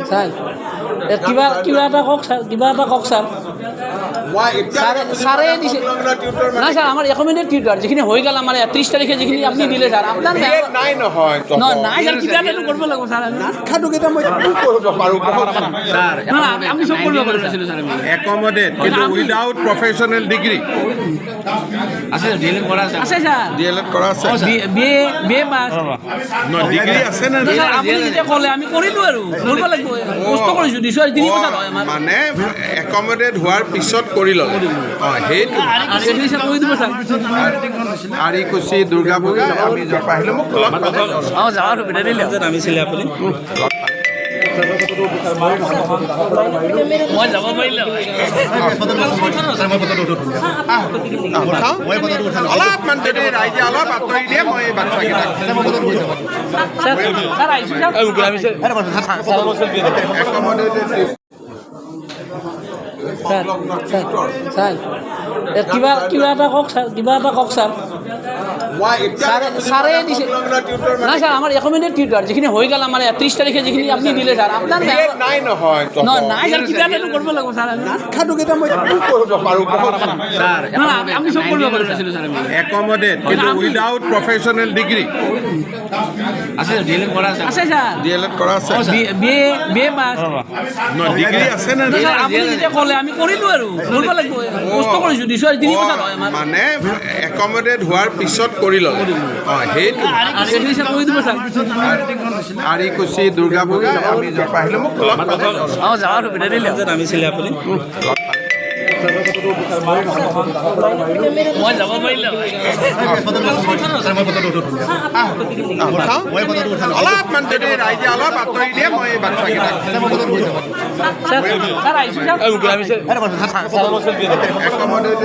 sir কিবা এটা কওক স্যার কিবা এটা কওক স্যার স্যারে দিছে না স্যার আমার রেকমেন্ডেড টিউটর যেখানে হয়ে গেল আমার 30 তারিখে যেখানে আপনি দিলে স্যার আপনার নাই নহয় নাই স্যার কিবা এটা করব লাগব স্যার খাটো কেইটা মই কৰিব পাৰো স্যার আমি সব করব করেছিল স্যার আমি অ্যাকোমোডেট কিন্তু উইদাউট প্রফেশনাল ডিগ্রি আছে ডিএলএড করা আছে আছে স্যার ডিএলএড কৰা আছে বিএ পাস ন ডিগ্ৰি আছে না স্যাৰ আপনি যেটা কৰলে আমি কৰিলো আৰু কৰব লাগব কষ্ট কৰিছো 2 বছৰ হয় আমাৰ মানে অ্যাকোমোডেট হোৱাৰ পিছত কৰি ল'লে সেইটো সেটা স্যাৰ কই দিব স্যাৰ আৰিকুচি দুৰ্গা পূজা আমি জপা আহিলে মোক লগ পালে যাওয়াৰ সুবিধা দিলে নামিছিলে আপুনি মই যাব পাৰিলে অলপমান যদি ৰাইজে অলপ আঁতৰি দিয়ে মই বাচ্চাকেইটাক স্যার আইছি স্যার কিবা এটা কওক স্যার কিবা এটা কওক স্যার স্যারে দিছে না স্যার আমার রেকমেন্ডেড টিউটর যেখানে হয়ে গেল আমার 30 তারিখে যেখানে আপনি দিলে স্যার আপনার নাই নহয় নাই স্যার কিবা এটা করব লাগব স্যার খাটো কেইটা মই কৰিব পাৰো স্যার আমি সব করব করেছিল স্যার আমি অ্যাকোমোডেট কিন্তু উইদাউট প্রফেশনাল ডিগ্রি আছে ডিএলএড করা আছে আছে স্যার ডিএলএড কৰা আছে বিএ পাস ন ডিগ্ৰি আছে না স্যাৰ আপনি যেটা কৰলে আমি কৰিলো আৰু কৰব লাগব কষ্ট কৰিছো 2 বছৰ হয় আমাৰ মানে অ্যাকোমোডেট হোৱাৰ পিছত কৰি ল'লে সেইটো সেটা স্যাৰ কই দিব স্যাৰ আৰিকুচি দুৰ্গা পূজা আমি জপা আহিলে মোক লগ পালে যাওয়াৰ সুবিধা দিলে নামিছিলে আপুনি মই যাব পাৰিলে অলপমান যদি ৰাইজে অলপ আঁতৰি দিয়ে মই বাচ্চাকেইটাক স্যাৰ আইছি স্যাৰ অ্যাকোমোডেট